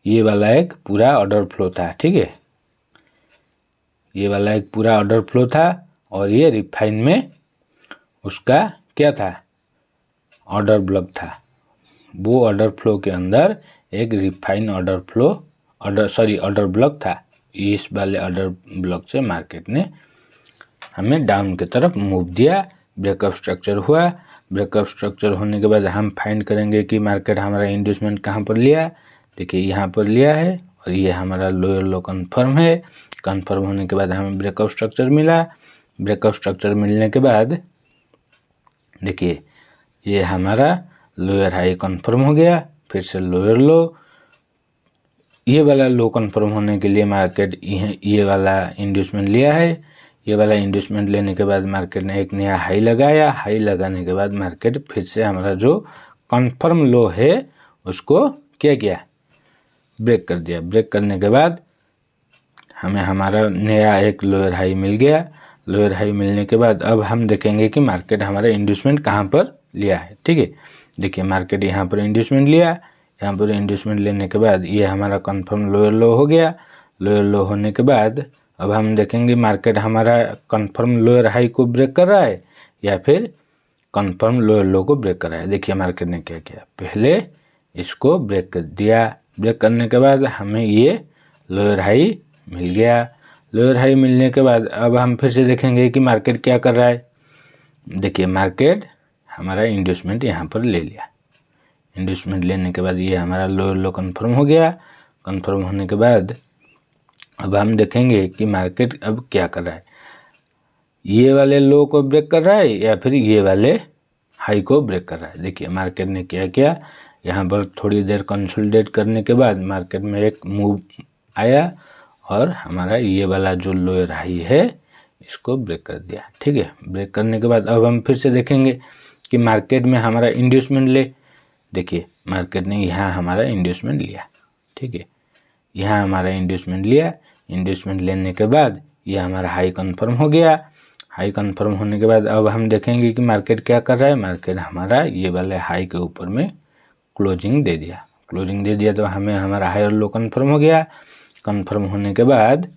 ये वाला एक पूरा ऑर्डर फ्लो था। ठीक है, ये वाला एक पूरा ऑर्डर फ्लो था, और ये रिफाइन में उसका क्या था, ऑर्डर ब्लॉक था। वो ऑर्डर फ्लो के अंदर एक रिफाइन ऑर्डर ब्लॉक था। इस वाले ऑर्डर ब्लॉक से मार्केट ने हमें डाउन की तरफ मूव दिया। ब्रेकआउट स्ट्रक्चर हुआ। ब्रेकआउट स्ट्रक्चर होने के बाद हम फाइंड करेंगे कि मार्केट हमारा इंड्यूसमेंट कहाँ पर लिया। देखिए यहाँ पर लिया है, और ये हमारा लोअर लो कन्फर्म है। कन्फर्म होने के बाद हमें ब्रेकआउट स्ट्रक्चर मिला। ब्रेकआउट स्ट्रक्चर मिलने के बाद देखिए ये हमारा लोअर हाई कन्फर्म हो गया, फिर से लोअर लो। ये वाला लो कन्फर्म होने के लिए मार्केट ये वाला इंड्यूसमेंट लिया है। ये वाला इंड्यूसमेंट लेने के बाद मार्केट ने एक नया हाई लगाया। हाई लगाने के बाद मार्केट फिर से हमारा जो कन्फर्म लो है उसको क्या किया, ब्रेक कर दिया। ब्रेक करने के बाद हमें हमारा नया एक लोअर हाई मिल गया। लोअर हाई मिलने के बाद अब हम देखेंगे कि मार्केट हमारा इंड्यूसमेंट कहाँ पर लिया है। ठीक है, देखिए मार्केट यहाँ पर इंड्यूसमेंट लिया। यहाँ पर इंड्यूसमेंट लेने के बाद ये हमारा कंफर्म लोअर लो हो गया। लोअर लो होने के बाद अब हम देखेंगे मार्केट हमारा कंफर्म लोअर हाई को ब्रेक कर रहा है या फिर कंफर्म लोअर लो को ब्रेक कर रहा है। देखिए मार्केट ने क्या किया, पहले इसको ब्रेक कर दिया। ब्रेक करने के बाद हमें ये लोअर हाई मिल गया। लोअर हाई मिलने के बाद अब हम फिर से देखेंगे कि मार्केट क्या कर रहा है। देखिए मार्केट हमारा इंड्यूसमेंट यहाँ पर ले लिया। इंड्यूसमेंट लेने के बाद ये हमारा लोअर लो कन्फर्म हो गया। कन्फर्म होने के बाद अब हम देखेंगे कि मार्केट अब क्या कर रहा है, ये वाले लो को ब्रेक कर रहा है या फिर ये वाले हाई को ब्रेक कर रहा है। देखिए मार्केट ने क्या किया, यहाँ पर थोड़ी देर कंसोलिडेट करने के बाद मार्केट में एक मूव आया और हमारा ये वाला जो लोअर हाई है इसको ब्रेक कर दिया। ठीक है, ब्रेक करने के बाद अब हम फिर से देखेंगे कि मार्केट में हमारा इंड्यूसमेंट ले। देखिए मार्केट ने यहाँ हमारा इंड्यूसमेंट लिया। ठीक है, यहाँ हमारा इंड्यूसमेंट लिया। इंड्यूसमेंट लेने के बाद ये हमारा हाई कन्फर्म हो गया। हाई कन्फर्म होने के बाद अब हम देखेंगे कि मार्केट क्या कर रहा है। मार्केट हमारा ये वाले हाई के ऊपर में क्लोजिंग दे दिया। क्लोजिंग दे दिया तो हमें हमारा हाई और लो कन्फर्म हो गया। कन्फर्म होने के बाद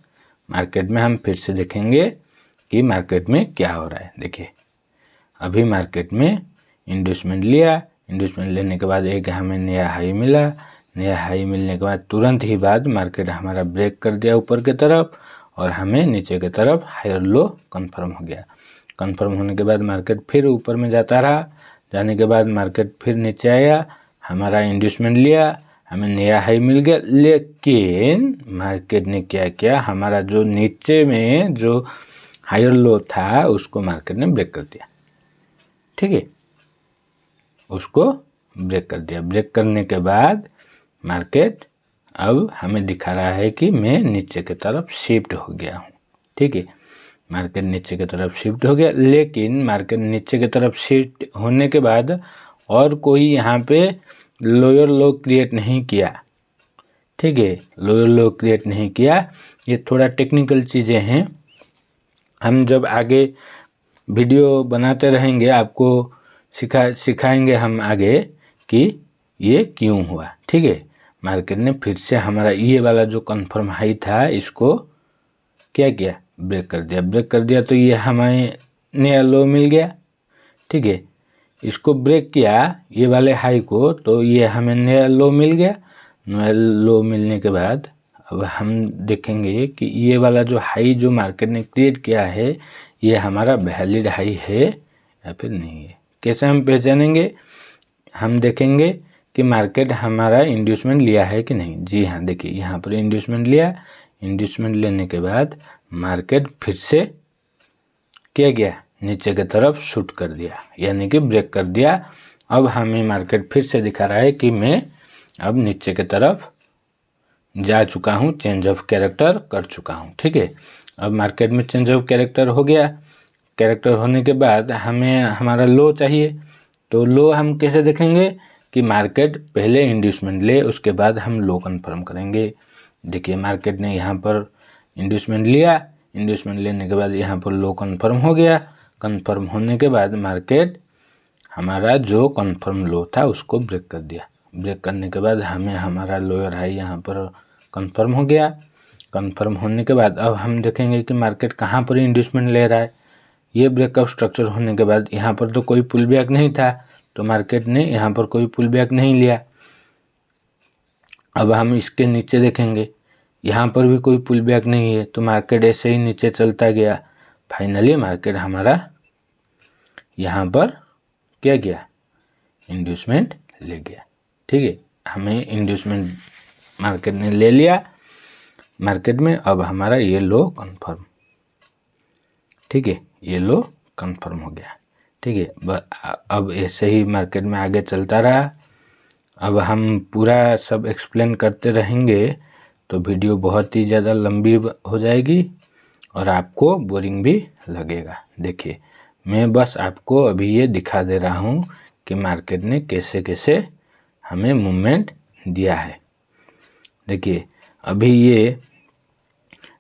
मार्केट में हम फिर से देखेंगे कि मार्केट में क्या हो रहा है। देखिए अभी मार्केट में इंड्यूसमेंट लिया। इंड्यूसमेंट लेने के बाद एक हमें नया हाई मिला। नया हाई मिलने के बाद तुरंत ही बाद मार्केट हमारा ब्रेक कर दिया ऊपर की तरफ और हमें नीचे की तरफ हाई और लो कन्फर्म हो गया। कन्फर्म होने के बाद मार्केट फिर ऊपर में जाता रहा। जाने के बाद मार्केट फिर नीचे आया, हमारा इंड्यूसमेंट लिया, हमें नया हाई मिल गया। लेकिन मार्केट ने क्या किया, हमारा जो नीचे में जो हाई और लो था उसको मार्केट ने ब्रेक कर दिया। ठीक है, उसको ब्रेक कर दिया। ब्रेक करने के बाद मार्केट अब हमें दिखा रहा है कि मैं नीचे की तरफ शिफ्ट हो गया हूँ। ठीक है, मार्केट नीचे की तरफ शिफ्ट हो गया। लेकिन मार्केट नीचे की तरफ शिफ्ट होने के बाद और कोई यहाँ पे लोअर लो क्रिएट नहीं किया। ठीक है, लोअर लो क्रिएट नहीं किया। ये थोड़ा टेक्निकल चीज़ें हैं, हम जब आगे वीडियो बनाते रहेंगे आपको सिखाएंगे हम आगे कि ये क्यों हुआ। ठीक है, मार्केट ने फिर से हमारा ये वाला जो कन्फर्म हाई था इसको क्या किया, ब्रेक कर दिया। ब्रेक कर दिया तो ये हमें नया लो मिल गया। ठीक है, इसको ब्रेक किया ये वाले हाई को तो ये हमें नया लो मिल गया। नया लो मिलने के बाद अब हम देखेंगे कि ये वाला जो हाई जो मार्केट ने क्रिएट किया है ये हमारा वैलिड हाई है या फिर नहीं है। कैसे हम पहचानेंगे, हम देखेंगे कि मार्केट हमारा इंड्यूसमेंट लिया है कि नहीं। जी हाँ, देखिए यहाँ पर इंड्यूसमेंट लिया। इंड्यूसमेंट लेने के बाद मार्केट फिर से क्या गया, नीचे की तरफ शूट कर दिया, यानी कि ब्रेक कर दिया। अब हमें मार्केट फिर से दिखा रहा है कि मैं अब नीचे की तरफ जा चुका हूँ, चेंज ऑफ कैरेक्टर कर चुका हूँ। ठीक है, अब मार्केट में चेंज ऑफ कैरेक्टर हो गया। कैरेक्टर होने के बाद हमें हमारा लो चाहिए, तो लो हम कैसे देखेंगे कि मार्केट पहले इंड्यूसमेंट ले उसके बाद हम लो कन्फर्म करेंगे। देखिए मार्केट ने यहाँ पर इंड्यूसमेंट लिया। इंड्यूसमेंट लेने के बाद यहाँ पर लो कन्फर्म हो गया। कन्फर्म होने के बाद मार्केट हमारा जो कन्फर्म लो था उसको ब्रेक कर दिया। ब्रेक करने के बाद हमें हमारा लोअर हाई यहाँ पर कन्फर्म हो गया। कन्फर्म होने के बाद अब हम देखेंगे कि मार्केट कहाँ पर इंड्यूसमेंट ले रहा है। ये ब्रेकआउट स्ट्रक्चर होने के बाद यहाँ पर तो कोई पुल बैक नहीं था, तो मार्केट ने यहाँ पर कोई पुल बैक नहीं लिया। अब हम इसके नीचे देखेंगे, यहाँ पर भी कोई पुल बैक नहीं है, तो मार्केट ऐसे ही नीचे चलता गया। फाइनली मार्केट हमारा यहाँ पर क्या गया, इंड्यूसमेंट ले गया। ठीक है, हमें इंड्यूसमेंट मार्केट ने ले लिया मार्केट में। अब हमारा ये लो कन्फर्म, ठीक है, ये लो कन्फर्म हो गया। ठीक है, अब ऐसे ही मार्केट में आगे चलता रहा। अब हम पूरा सब एक्सप्लेन करते रहेंगे तो वीडियो बहुत ही ज़्यादा लंबी हो जाएगी और आपको बोरिंग भी लगेगा। देखिए मैं बस आपको अभी ये दिखा दे रहा हूँ कि मार्केट ने कैसे कैसे हमें मूवमेंट दिया है। देखिए अभी ये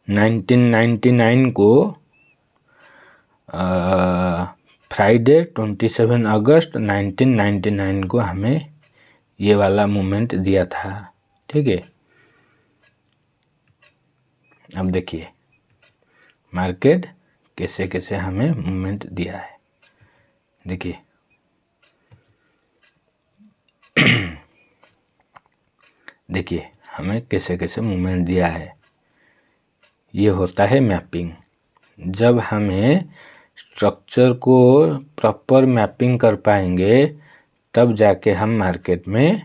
1999 को फ्राइडे 27 अगस्त 1999 को हमें ये वाला मूवमेंट दिया था। ठीक है, अब देखिए मार्केट कैसे कैसे हमें मूवमेंट दिया है। देखिए देखिए हमें कैसे कैसे मूवमेंट दिया है। ये होता है मैपिंग। जब हमें स्ट्रक्चर को प्रॉपर मैपिंग कर पाएंगे तब जाके हम मार्केट में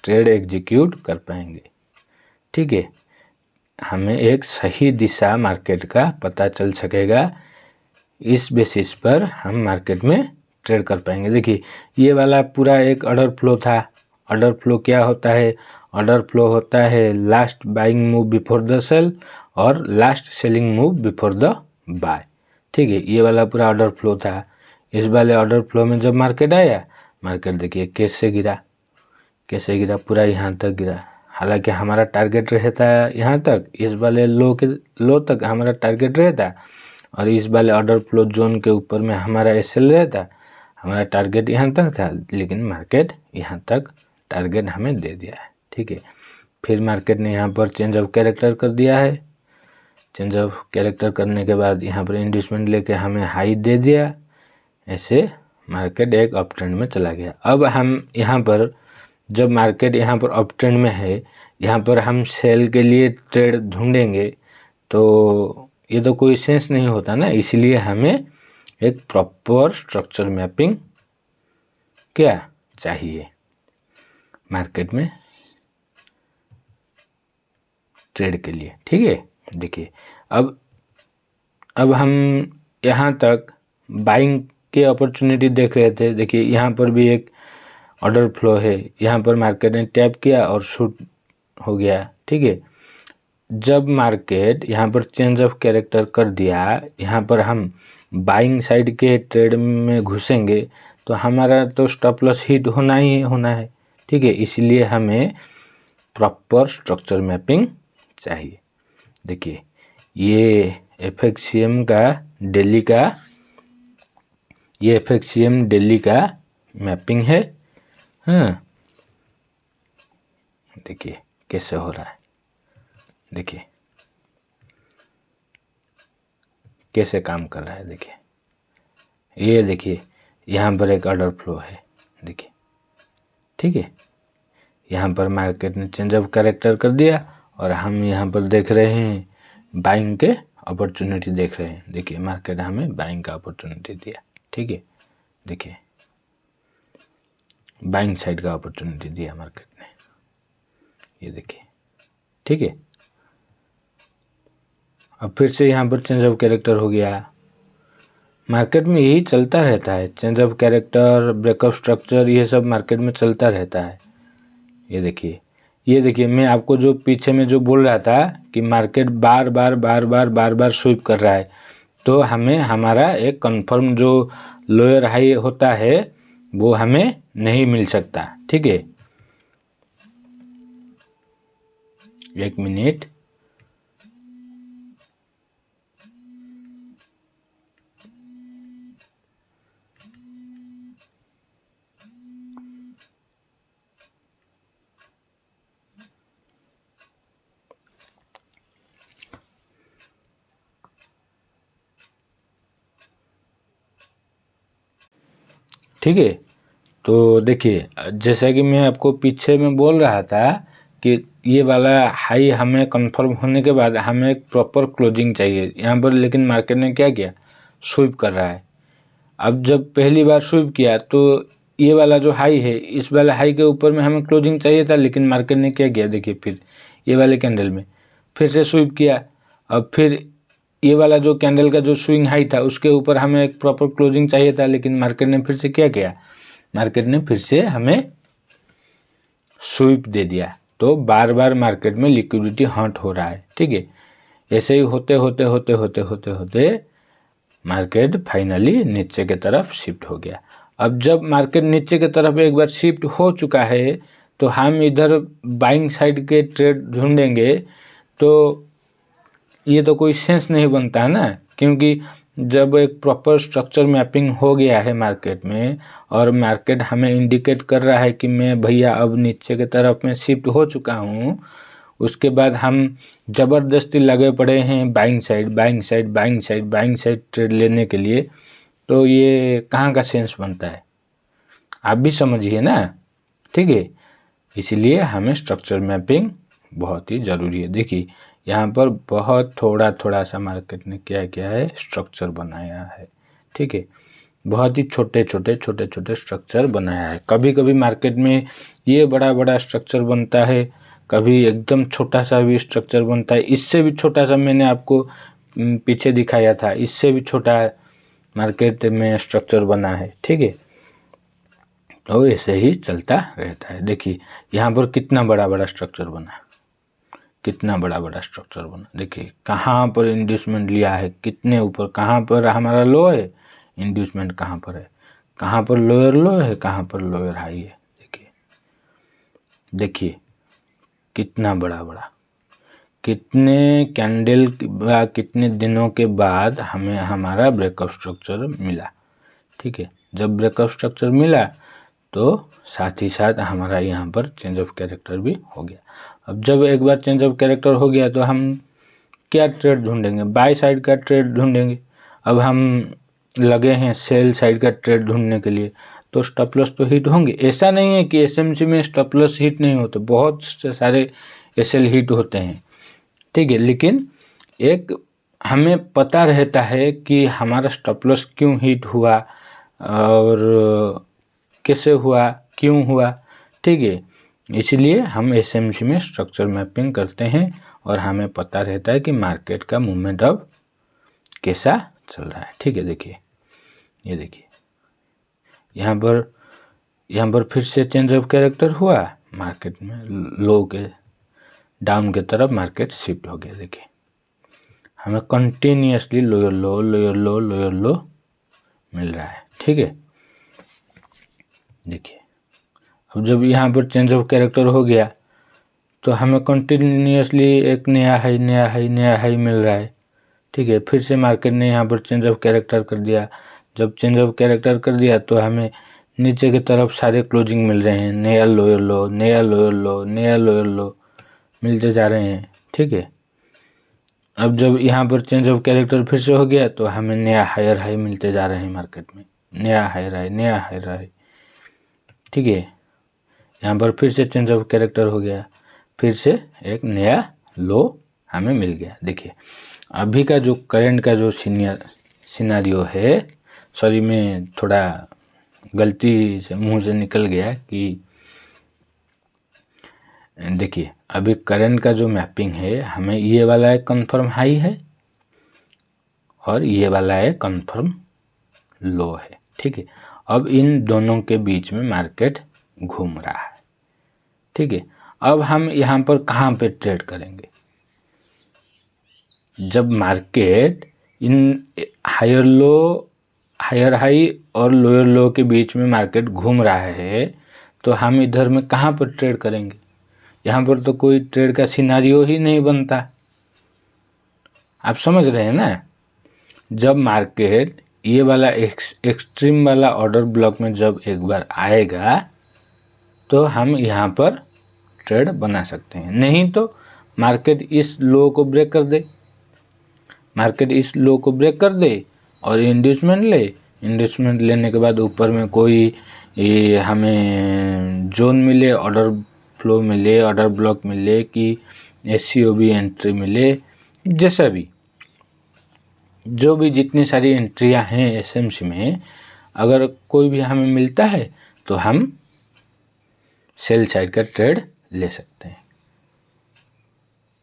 ट्रेड एग्जीक्यूट कर पाएंगे। ठीक है, हमें एक सही दिशा मार्केट का पता चल सकेगा, इस बेसिस पर हम मार्केट में ट्रेड कर पाएंगे। देखिए ये वाला पूरा एक ऑर्डर फ्लो था। ऑर्डर फ्लो क्या होता है? ऑर्डर फ्लो होता है last buying move before the sell और last selling move before the buy. ठीक है, ये वाला पूरा ऑर्डर फ्लो था। इस वाले ऑर्डर फ्लो में जब मार्केट आया, मार्केट देखिए कैसे गिरा, कैसे गिरा, पूरा यहाँ तक गिरा। हालांकि हमारा टारगेट रहता है यहाँ तक, इस वाले लो तक हमारा टारगेट रहता, और इस वाले ऑर्डर फ्लो जोन के ऊपर में हमारा एसएल रहता। हमारा टारगेट यहाँ तक था, लेकिन मार्केट यहाँ तक टारगेट हमें दे दिया है। ठीक है, फिर मार्केट ने यहाँ पर चेंज ऑफ कैरेक्टर कर दिया है। चेंज ऑफ कैरेक्टर करने के बाद यहाँ पर इंड्यूसमेंट लेके हमें हाई दे दिया। ऐसे मार्केट एक अप ट्रेंड में चला गया। अब हम यहाँ पर जब मार्केट यहाँ पर अप ट्रेंड में है, यहाँ पर हम सेल के लिए ट्रेड ढूंढेंगे तो ये तो कोई सेंस नहीं होता ना। इसलिए हमें एक प्रॉपर स्ट्रक्चर मैपिंग क्या चाहिए मार्केट में ट्रेड के लिए। ठीक है, देखिए अब हम यहाँ तक बाइंग के अपॉर्चुनिटी देख रहे थे। देखिए यहाँ पर भी एक ऑर्डर फ्लो है, यहाँ पर मार्केट ने टैप किया और शूट हो गया। ठीक है, जब मार्केट यहाँ पर चेंज ऑफ कैरेक्टर कर दिया, यहाँ पर हम बाइंग साइड के ट्रेड में घुसेंगे तो हमारा तो स्टॉप लॉस हिट होना ही होना है। ठीक है, इसलिए हमें प्रॉपर स्ट्रक्चर मैपिंग चाहिए। देखिए ये एफएक्ससीएम का डेली का, ये एफएक्ससीएम डेली का मैपिंग है। हाँ, देखिए कैसे हो रहा है, देखिए कैसे काम कर रहा है। देखिए ये देखिए यहाँ पर एक ऑर्डर फ्लो है, देखिए। ठीक है, यहाँ पर मार्केट ने चेंज ऑफ कैरेक्टर कर दिया और हम यहाँ पर देख रहे हैं बाइंग के अपॉर्चुनिटी देख रहे हैं। देखिए मार्केट हमें बाइंग का अपॉर्चुनिटी दिया। ठीक है, देखिए बाइंग साइड का अपॉर्चुनिटी दिया मार्केट ने, ये देखिए। ठीक है, अब फिर से यहाँ पर चेंज ऑफ कैरेक्टर हो गया। मार्केट में यही चलता रहता है, change of character, breakup structure, ये सब मार्केट में चलता रहता है। ये देखिए मैं आपको जो पीछे में जो बोल रहा था कि मार्केट बार बार स्वीप कर रहा है, तो हमें हमारा एक कंफर्म जो लोअर हाई होता है वो हमें नहीं मिल सकता। ठीक है, एक मिनट, ठीक है। तो देखिए जैसा कि मैं आपको पीछे में बोल रहा था कि ये वाला हाई हमें कंफर्म होने के बाद हमें एक प्रॉपर क्लोजिंग चाहिए यहाँ पर, लेकिन मार्केट ने क्या किया, स्वीप कर रहा है। अब जब पहली बार स्वीप किया तो ये वाला जो हाई है, इस वाले हाई के ऊपर में हमें क्लोजिंग चाहिए था, लेकिन मार्केट ने क्या किया, देखिए फिर ये वाले कैंडल में फिर से स्वीप किया। अब फिर ये वाला जो कैंडल का जो स्विंग हाई था उसके ऊपर हमें एक प्रॉपर क्लोजिंग चाहिए था, लेकिन मार्केट ने फिर से क्या किया, मार्केट ने फिर से हमें स्वीप दे दिया। तो बार बार मार्केट में लिक्विडिटी हंट हो रहा है। ठीक है, ऐसे ही होते होते मार्केट फाइनली नीचे की तरफ शिफ्ट हो गया। अब जब मार्केट नीचे की तरफ एक बार शिफ्ट हो चुका है तो हम इधर बाइंग साइड के ट्रेड ढूंढेंगे तो ये तो कोई सेंस नहीं बनता है ना, क्योंकि जब एक प्रॉपर स्ट्रक्चर मैपिंग हो गया है मार्केट में और मार्केट हमें इंडिकेट कर रहा है कि मैं भैया अब नीचे की तरफ में शिफ्ट हो चुका हूँ, उसके बाद हम ज़बरदस्ती लगे पड़े हैं बाइंग साइड ट्रेड लेने के लिए, तो ये कहाँ का सेंस बनता है, आप भी समझिए ना। ठीक है, इसलिए हमें स्ट्रक्चर मैपिंग बहुत ही ज़रूरी है। देखिए यहाँ पर बहुत थोड़ा थोड़ा सा मार्केट ने क्या किया है, स्ट्रक्चर बनाया है। ठीक है, बहुत ही छोटे छोटे स्ट्रक्चर बनाया है। कभी कभी मार्केट में ये बड़ा बड़ा स्ट्रक्चर बनता है, कभी एकदम छोटा सा भी स्ट्रक्चर बनता है। इससे भी छोटा सा मैंने आपको पीछे दिखाया था, इससे भी छोटा मार्केट में स्ट्रक्चर बना है। ठीक है, तो ऐसे ही चलता रहता है। देखिए यहाँ पर कितना बड़ा बड़ा स्ट्रक्चर बना, कितना बड़ा बड़ा स्ट्रक्चर बना। देखिए कहाँ पर इंड्यूसमेंट लिया है, कितने ऊपर, कहाँ पर हमारा लो है, इंड्यूसमेंट कहाँ पर है, कहाँ पर लोअर लो है, कहाँ पर लोअर हाई है। देखिए देखिए कितना बड़ा बड़ा, कितने कैंडल कितने दिनों के बाद हमें हमारा ब्रेकअप स्ट्रक्चर मिला। ठीक है, जब ब्रेकअप स्ट्रक्चर मिला तो साथ ही साथ हमारा यहाँ पर चेंज ऑफ कैरेक्टर भी हो गया। अब जब एक बार चेंज ऑफ कैरेक्टर हो गया तो हम क्या ट्रेड ढूंढेंगे, बाय साइड का ट्रेड ढूंढेंगे। अब हम लगे हैं सेल साइड का ट्रेड ढूंढने के लिए, तो स्टॉप लॉस तो हिट होंगे। ऐसा नहीं है कि एसएमसी में स्टॉप लॉस हिट नहीं होते, बहुत से सारे एसएल हिट होते हैं। ठीक है, लेकिन एक हमें पता रहता है कि हमारा स्टॉप लॉस क्यों हिट हुआ और कैसे हुआ, क्यों हुआ। ठीक है, इसलिए हम एसएमसी में स्ट्रक्चर मैपिंग करते हैं और हमें पता रहता है कि मार्केट का मूवमेंट अब कैसा चल रहा है। ठीक है, देखिए ये देखिए यहाँ पर फिर से चेंज ऑफ कैरेक्टर हुआ, मार्केट में लो के डाउन के तरफ मार्केट शिफ्ट हो गया। देखिए हमें continuously lower low lower low lower low मिल रहा है। ठीक है, देखिए अब जब यहाँ पर चेंज ऑफ कैरेक्टर हो गया तो हमें कंटिन्यूसली एक नया हाई नया हाई नया हाई मिल रहा है। ठीक है, फिर से मार्केट ने यहाँ पर चेंज ऑफ कैरेक्टर कर दिया। जब चेंज ऑफ कैरेक्टर कर दिया तो हमें नीचे की तरफ सारे क्लोजिंग मिल रहे हैं, नया लोअर लो नया लोअर लो नया लोअर लो मिलते जा रहे हैं। ठीक है, अब जब यहाँ पर चेंज ऑफ कैरेक्टर फिर से हो गया तो हमें नया हायर हाई मिलते जा रहे हैं मार्केट में, नया हायर हाई नया हायर हाई। ठीक है, यहाँ पर फिर से चेंज ऑफ कैरेक्टर हो गया, फिर से एक नया लो हमें मिल गया। देखिए अभी का जो करंट का जो सिनारियो है, सॉरी मैं थोड़ा गलती से मुंह से निकल गया कि देखिए अभी करंट का जो मैपिंग है, हमें ये वाला एक कंफर्म हाई है और ये वाला एक कंफर्म लो है। ठीक है, अब इन दोनों के बीच में मार्केट घूम रहा है। ठीक है, अब हम यहाँ पर कहाँ पे ट्रेड करेंगे, जब market in higher low higher high और लोअर लो के बीच में मार्केट घूम रहा है तो हम इधर में कहाँ पर ट्रेड करेंगे। यहाँ पर तो कोई ट्रेड का सिनारियो ही नहीं बनता। आप समझ रहे हैं ना, जब मार्केट ये वाला एक्सट्रीम वाला ऑर्डर ब्लॉक में जब एक बार आएगा तो हम यहाँ पर ट्रेड बना सकते हैं। नहीं तो मार्केट इस लो को ब्रेक कर दे, मार्केट इस लो को ब्रेक कर दे और इंड्यूसमेंट ले, इंड्यूसमेंट लेने के बाद ऊपर में कोई हमें जोन मिले, ऑर्डर फ्लो मिले, ऑर्डर ब्लॉक मिले कि एससीओबी एंट्री मिले, जैसा भी जो भी जितनी सारी एंट्रियां हैं एसएमसी में, अगर कोई भी हमें मिलता है तो हम सेल साइड का ट्रेड ले सकते हैं।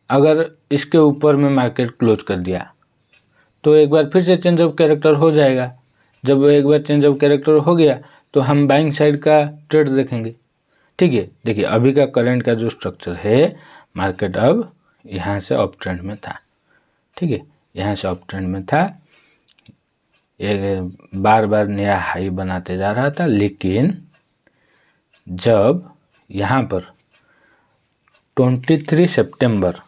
अगर इसके ऊपर में मार्केट क्लोज कर दिया तो एक बार फिर से चेंज ऑफ कैरेक्टर हो जाएगा। जब एक बार चेंज ऑफ कैरेक्टर हो गया तो हम बाइंग साइड का ट्रेड देखेंगे। ठीक है, देखिए अभी का करंट का जो स्ट्रक्चर है, मार्केट अब यहाँ से अप ट्रेंड में था। ठीक है, यहाँ से अप ट्रेंड में था, एक बार बार नया हाई बनाते जा रहा था, लेकिन जब यहाँ पर 23 सितंबर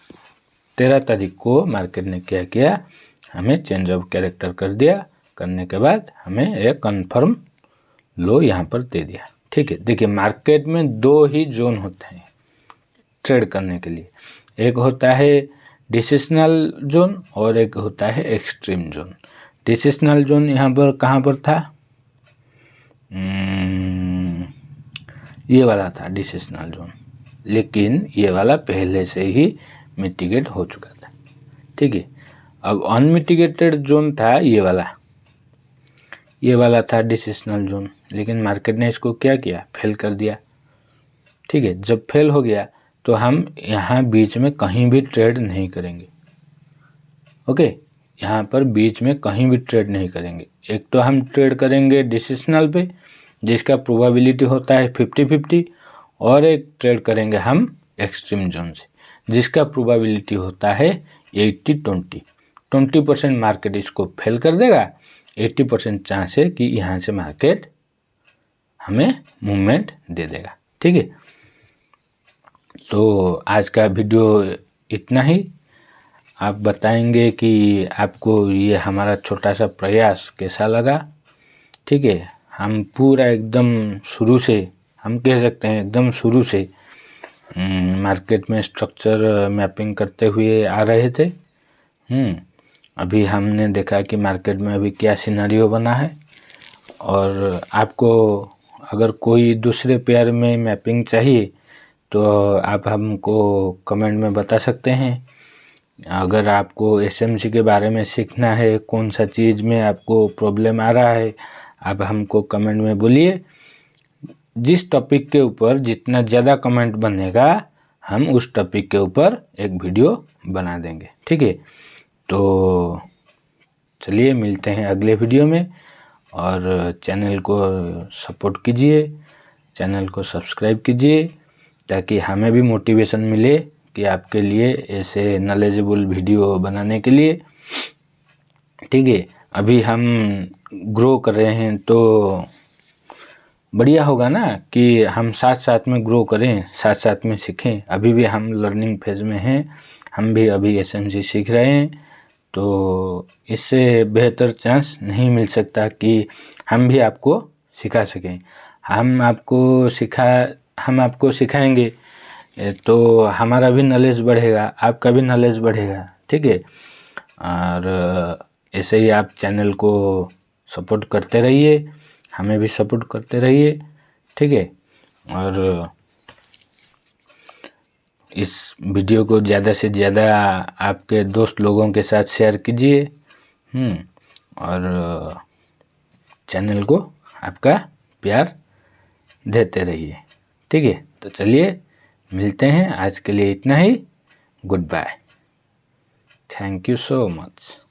13 तारीख को मार्केट ने क्या किया, हमें चेंज ऑफ कैरेक्टर कर दिया, करने के बाद हमें एक कंफर्म लो यहाँ पर दे दिया। ठीक है, देखिए मार्केट में दो ही जोन होते हैं ट्रेड करने के लिए, एक होता है डिसिशनल जोन और एक होता है एक्सट्रीम जोन। डिसिशनल जोन यहाँ पर कहाँ पर था, ये वाला था डिसिशनल जोन, लेकिन ये वाला पहले से ही मिटिगेट हो चुका था। ठीक है। अब अनमिटिगेटेड जोन था ये वाला था डिसिशनल जोन, लेकिन मार्केट ने इसको क्या किया, फेल कर दिया। ठीक है, जब फेल हो गया तो हम यहाँ बीच में कहीं भी ट्रेड नहीं करेंगे। ओके, यहाँ पर बीच में कहीं भी ट्रेड नहीं करेंगे। एक तो हम ट्रेड करेंगे डिसिशनल पे जिसका प्रोबेबिलिटी होता है 50-50, और एक ट्रेड करेंगे हम एक्सट्रीम जोन से जिसका प्रोबेबिलिटी होता है 80-20। 20% मार्केट इसको फेल कर देगा, 80% चांस है कि यहाँ से मार्केट हमें मूवमेंट दे देगा। ठीक है, तो आज का वीडियो इतना ही। आप बताएंगे कि आपको ये हमारा छोटा सा प्रयास कैसा लगा। ठीक है, हम पूरा एकदम शुरू से, हम कह सकते हैं एकदम शुरू से मार्केट में स्ट्रक्चर मैपिंग करते हुए आ रहे थे। अभी हमने देखा कि मार्केट में अभी क्या सिनेरियो बना है, और आपको अगर कोई दूसरे पेयर में मैपिंग चाहिए तो आप हमको कमेंट में बता सकते हैं। अगर आपको एसएमसी के बारे में सीखना है, कौन सा चीज़ में आपको प्रॉब्लम आ रहा है, आप हमको कमेंट में बोलिए। जिस टॉपिक के ऊपर जितना ज़्यादा कमेंट बनेगा हम उस टॉपिक के ऊपर एक वीडियो बना देंगे। ठीक है, तो चलिए मिलते हैं अगले वीडियो में, और चैनल को सपोर्ट कीजिए, चैनल को सब्सक्राइब कीजिए ताकि हमें भी मोटिवेशन मिले कि आपके लिए ऐसे नॉलेजेबल वीडियो बनाने के लिए। ठीक है, अभी हम ग्रो कर रहे हैं तो बढ़िया होगा ना कि हम साथ साथ में ग्रो करें, साथ साथ में सीखें। अभी भी हम लर्निंग फेज में हैं, हम भी अभी एसएमसी सीख रहे हैं, तो इससे बेहतर चांस नहीं मिल सकता कि हम भी आपको सिखा सकें। हम आपको सिखाएंगे तो हमारा भी नॉलेज बढ़ेगा, आपका भी नॉलेज बढ़ेगा। ठीक है, और ऐसे ही आप चैनल को सपोर्ट करते रहिए, हमें भी सपोर्ट करते रहिए। ठीक है, और इस वीडियो को ज़्यादा से ज़्यादा आपके दोस्त लोगों के साथ शेयर कीजिए, और चैनल को आपका प्यार देते रहिए। ठीक है, तो चलिए मिलते हैं, आज के लिए इतना ही। Goodbye, thank you so much.